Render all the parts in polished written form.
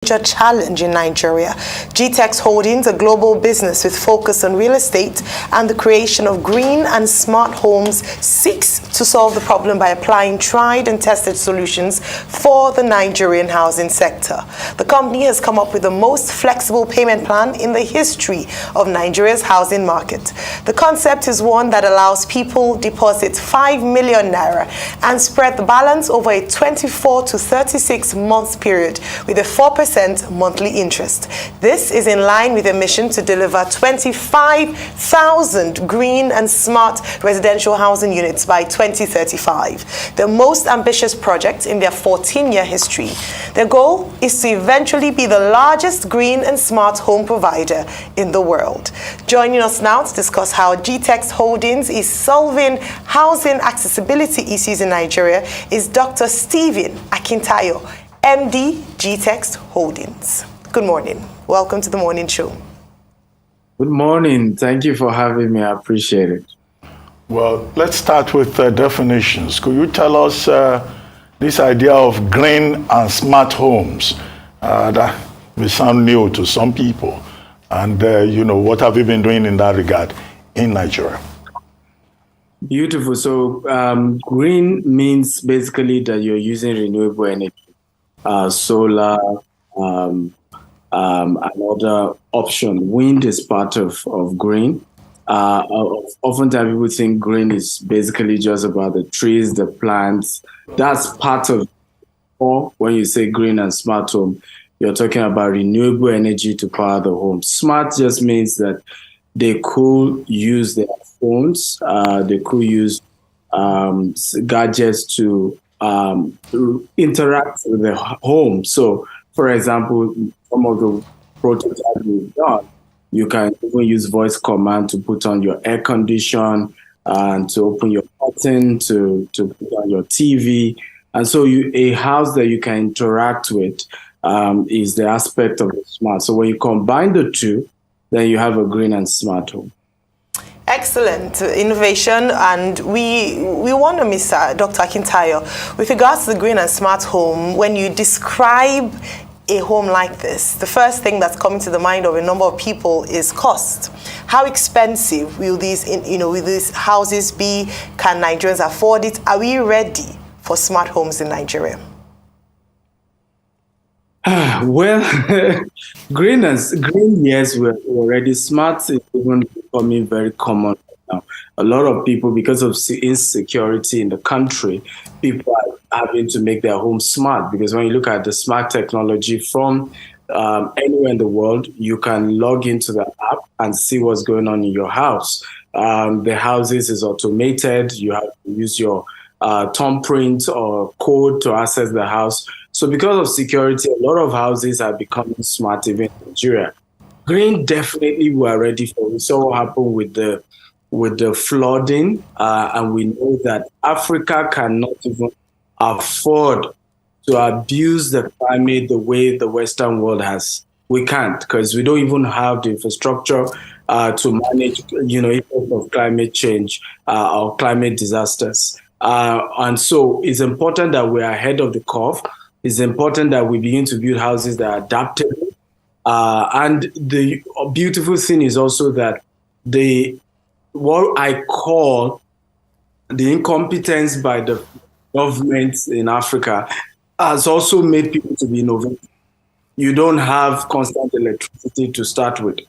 challenge in Nigeria. Gtext Holdings, a global business with focus on real estate and the creation of green and smart homes, seeks to solve the problem by applying tried and tested solutions for the Nigerian housing sector. The company has come up with the most flexible payment plan in the history of Nigeria's housing market. The concept is one that allows people deposit 5 million naira and spread the balance over a 24 to 36 months period with a 4% monthly interest. This is in line with a mission to deliver 25,000 green and smart residential housing units by 2035, the most ambitious project in their 14-year history. Their goal is to eventually be the largest green and smart home provider in the world. Joining us now to discuss how Gtext Holdings is solving housing accessibility issues in Nigeria is Dr. Stephen Akintayo, MD, Gtext Holdings. Good morning. Welcome to the morning show. Good morning. Thank you for having me. I appreciate it. Well, let's start with definitions. Could you tell us this idea of green and smart homes? That may sound new to some people. And, what have you been doing in that regard in Nigeria? Beautiful. So green means basically that you're using renewable energy. Solar, another option. Wind is part of green. Oftentimes people think green is basically just about the trees, the plants. That's part of, or when you say green and smart home, you're talking about renewable energy to power the home. Smart just means that they could use their phones, they could use gadgets to interact with the home. So, for example, some of the prototypes we've done, you can even use voice command to put on your air condition and to open your curtain, to put on your TV. And so a house that you can interact with is the aspect of the smart. So when you combine the two, then you have a green and smart home. Excellent innovation, and we wonder, Mr. Dr. Akintayo, with regards to the green and smart home, when you describe a home like this, the first thing that's coming to the mind of a number of people is cost. How expensive will these houses be? Can Nigerians afford it? Are we ready for smart homes in Nigeria? Well, green, yes, we're already smart. Is even becoming very common now. A lot of people, because of insecurity in the country, people are having to make their homes smart. Because when you look at the smart technology from anywhere in the world, you can log into the app and see what's going on in your house. The houses is automated. You have to use your thumbprint or code to access the house. So because of security, a lot of houses are becoming smart even in Nigeria. Green, definitely we are ready for. We saw what happened with the flooding, and we know that Africa cannot even afford to abuse the climate the way the Western world has. We can't, because we don't even have the infrastructure to manage, effects of climate change or climate disasters. And so it's important that we're ahead of the curve. It's important that we begin to build houses that are adaptable. And the beautiful thing is also that what I call the incompetence by the governments in Africa has also made people to be innovative. You don't have constant electricity to start with.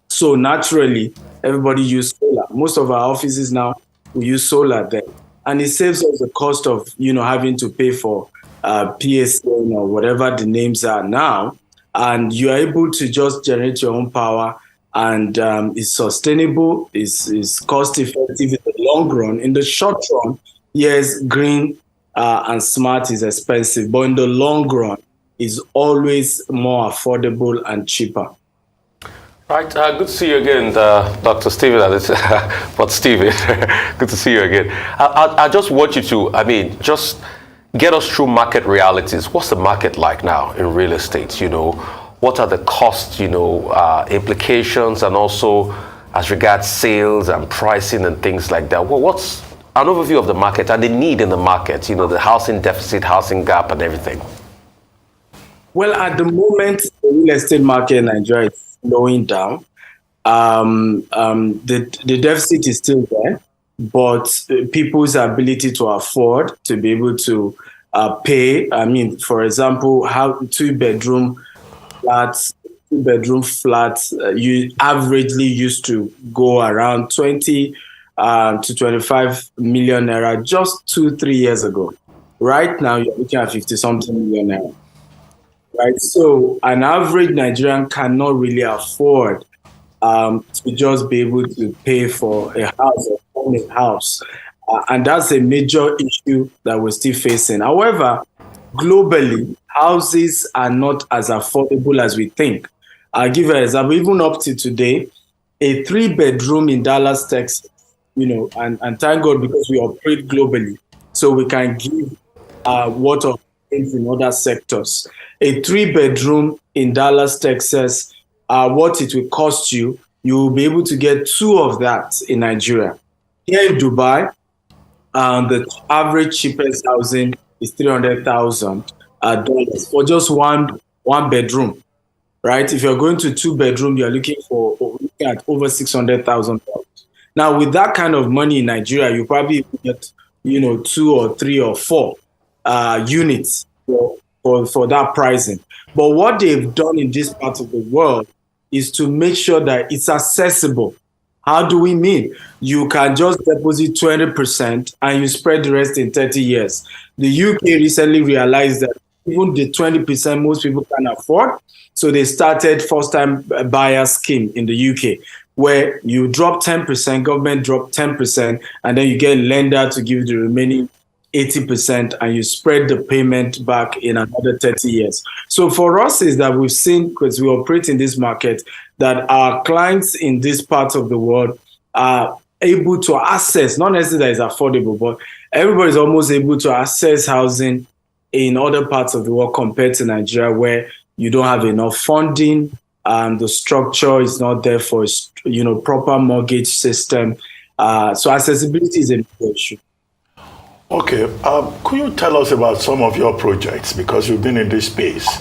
So naturally, everybody uses solar. Most of our offices now, we use solar there. And it saves us the cost of, having to pay for PSN or whatever the names are now. And you're able to just generate your own power, and it's sustainable, it's cost effective in the long run. In the short run, yes, green and smart is expensive, but in the long run, it's always more affordable and cheaper. Right, good to see you again, Dr. Stephen. But Stephen, good to see you again. I just want you to, just get us through market realities. What's the market like now in real estate? What are the costs, implications, and also as regards sales and pricing and things like that? Well, what's an overview of the market and the need in the market, the housing deficit, housing gap, and everything? Well, at the moment, the real estate market in Nigeria is slowing down. The deficit is still there, but people's ability to afford to be able to pay. I mean, for example, how flats, two-bedroom flats, you averagely used to go around 20 to 25 million naira just 2, 3 years ago. Right now, you're looking at 50 something million naira. Right. So an average Nigerian cannot really afford to just be able to pay for a house or own a house. And that's a major issue that we're still facing. However, globally, houses are not as affordable as we think. I'll give you an example. Even up to today, a 3 bedroom in Dallas, Texas, and thank God because we operate globally, so we can give what of things in other sectors. A 3 bedroom in Dallas, Texas, what it will cost you, you will be able to get two of that in Nigeria. Here in Dubai, the average cheapest housing is $300,000 for just one bedroom, right? If you're going to 2 bedroom, you're looking at over $600,000. Now, with that kind of money in Nigeria, you probably get, 2 or 3 or 4 units for that pricing. But what they've done in this part of the world is to make sure that it's accessible. How do we mean? You can just deposit 20% and you spread the rest in 30 years. The UK recently realized that even the 20% most people can afford. So they started first-time buyer scheme in the UK, where you drop 10%, government drop 10%, and then you get a lender to give the remaining 80%, and you spread the payment back in another 30 years. So for us is that we've seen, because we operate in this market, that our clients in this part of the world are able to access, not necessarily that it's affordable, but everybody's almost able to access housing in other parts of the world compared to Nigeria, where you don't have enough funding, the structure is not there for proper mortgage system. So accessibility is a big issue. Okay, could you tell us about some of your projects, because you've been in this space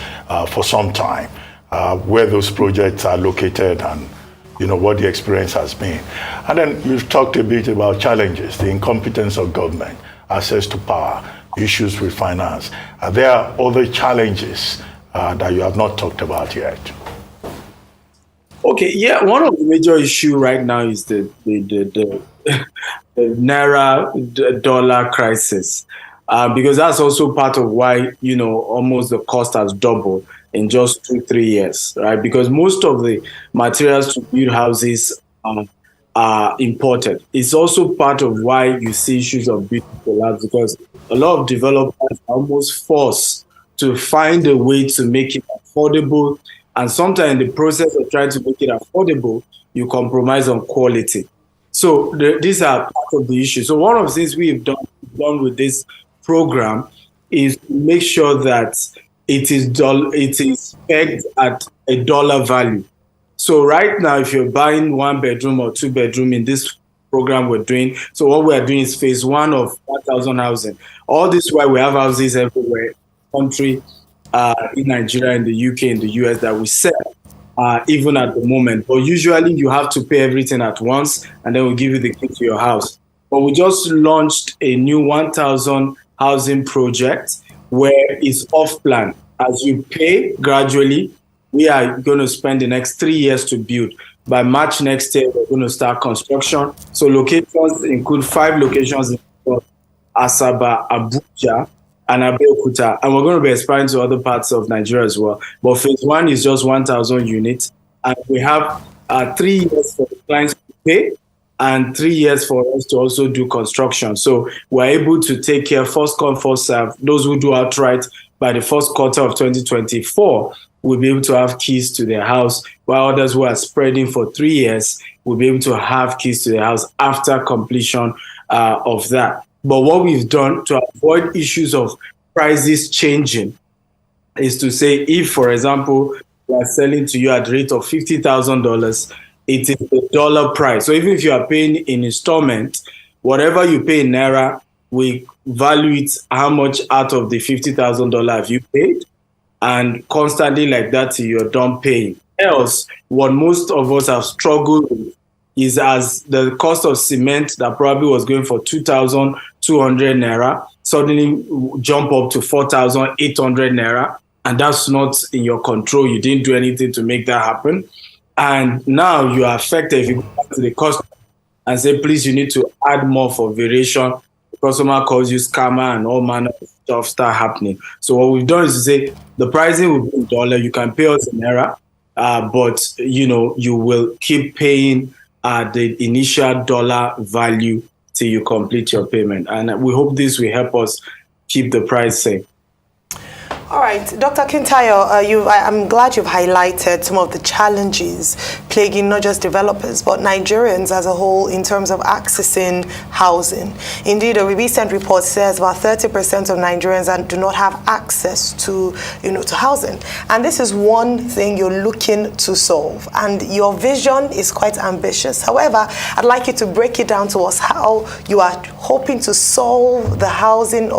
for some time, where those projects are located and what the experience has been. And then you've talked a bit about challenges, the incompetence of government, access to power, issues with finance. Are there other challenges that you have not talked about yet? Okay, yeah, one of the major issues right now is the Naira dollar crisis, because that's also part of why, almost the cost has doubled in just 2-3 years, right? Because most of the materials to build houses are imported. It's also part of why you see issues of building collapse, because a lot of developers are almost forced to find a way to make it affordable. And sometimes in the process of trying to make it affordable, you compromise on quality. So these are part of the issue. So one of the things we've done with this program is to make sure that it is pegged at a dollar value. So right now, if you're buying 1 bedroom or 2 bedroom in this program we're doing, so what we're doing is phase 1 of 1,000 housing. All this while we have houses everywhere, country, in Nigeria, in the UK, in the US that we sell, even at the moment. But usually you have to pay everything at once, and then we'll give you the key to your house. But we just launched a new 1,000 housing project where it's off plan. As you pay gradually, we are going to spend the next 3 years to build. By March next year, we're going to start construction. So locations include 5 locations in Asaba, Abuja, and Abeokuta, and we're going to be expanding to other parts of Nigeria as well. But phase 1 is just 1,000 units, and we have 3 years for the clients to pay and 3 years for us to also do construction. So we're able to take care, first come, first serve. Those who do outright by the first quarter of 2024 will be able to have keys to their house, while others who are spreading for 3 years will be able to have keys to their house after completion of that. But what we've done to avoid issues of prices changing is to say, if, for example, we are selling to you at the rate of $50,000, it is the dollar price. So even if you are paying in installment, whatever you pay in Naira, we value it how much out of the $50,000 have you paid, and constantly like that till you're done paying. Else, what most of us have struggled with is as the cost of cement that probably was going for 2,200 naira suddenly jump up to 4,800 naira, and that's not in your control. You didn't do anything to make that happen. And now you are affected if you go back to the customer and say, please, you need to add more for variation. The customer calls you scammer and all manner of stuff start happening. So what we've done is to say the pricing will be in dollar. You can pay us in naira, but you will keep paying the initial dollar value till you complete your payment. And we hope this will help us keep the price safe. All right, Dr. Akintayo, I'm glad you've highlighted some of the challenges plaguing not just developers, but Nigerians as a whole in terms of accessing housing. Indeed, a recent report says about 30% of Nigerians do not have access to housing. And this is one thing you're looking to solve. And your vision is quite ambitious. However, I'd like you to break it down to us how you are hoping to solve the housing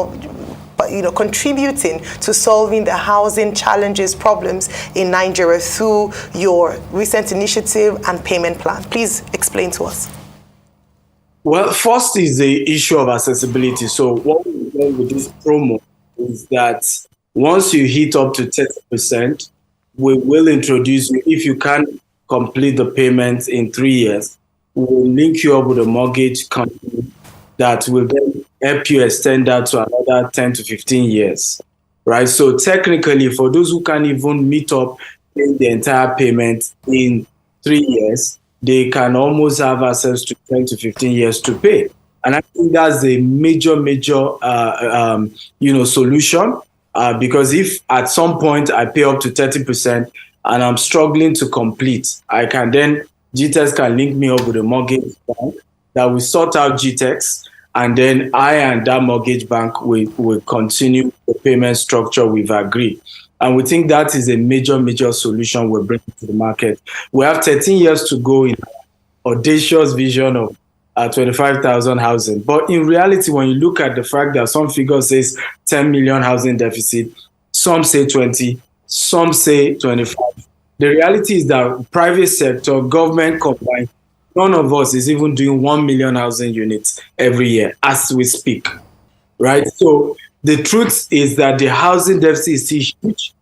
contributing to solving the housing challenges, problems in Nigeria through your recent initiative and payment plan. Please explain to us. Well, first is the issue of accessibility. So what we've done with this promo is that once you hit up to 30%, we will introduce you. If you can't complete the payments in 3 years, we will link you up with a mortgage company that will then help you extend that to another 10 to 15 years, right? So technically, for those who can't even meet up in the entire payment in 3 years, they can almost have access to 10 to 15 years to pay. And I think that's a major solution, because if at some point I pay up to 30% and I'm struggling to complete, I can then, Gtext can link me up with a mortgage bank that will sort out Gtext, and then I and that mortgage bank will continue the payment structure we've agreed. And we think that is a major solution we're bringing to the market. We have 13 years to go in our audacious vision of 25,000 housing. But in reality, when you look at the fact that some figures says 10 million housing deficit, some say 20, some say 25. The reality is that private sector, government combined, none of us is even doing 1 million housing units every year as we speak, right? So the truth is that the housing deficit is still huge.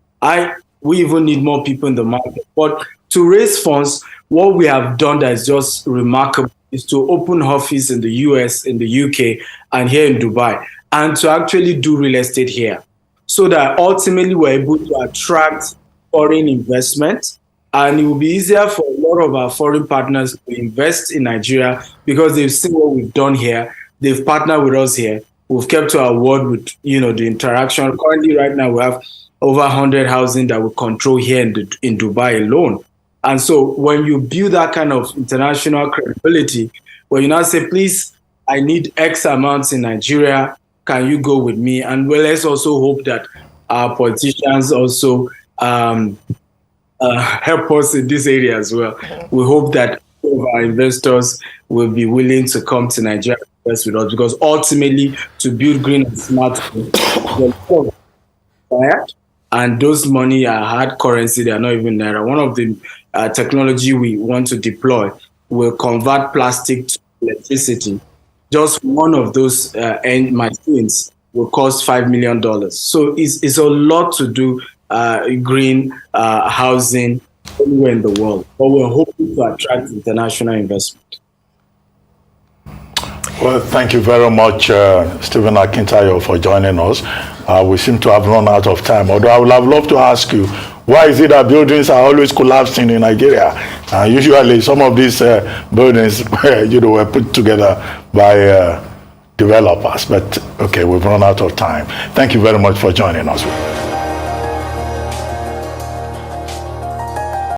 We even need more people in the market. But to raise funds, what we have done that is just remarkable is to open office in the US, in the UK, and here in Dubai, and to actually do real estate here, so that ultimately we're able to attract foreign investment. And it will be easier for a lot of our foreign partners to invest in Nigeria because they've seen what we've done here. They've partnered with us here. We've kept to our word with, the interaction. Currently, right now, we have over 100 housing that we control here in Dubai alone. And so when you build that kind of international credibility, when you now say, please, I need X amounts in Nigeria, can you go with me? And let's also hope that our politicians also help us in this area as well. We hope that our investors will be willing to come to Nigeria and invest with us, because ultimately, to build green and smart, and those money are hard currency, they are not even naira. One of the technology we want to deploy will convert plastic to electricity. Just one of those end machines will cost $5 million. So it's a lot to do green housing anywhere in the world, but we're hoping to attract international investment. Well, thank you very much, Stephen Akintayo, for joining us. We seem to have run out of time, although I would have loved to ask you, why is it that buildings are always collapsing in Nigeria? Usually some of these buildings were put together by developers, but okay, we've run out of time. Thank you very much for joining us.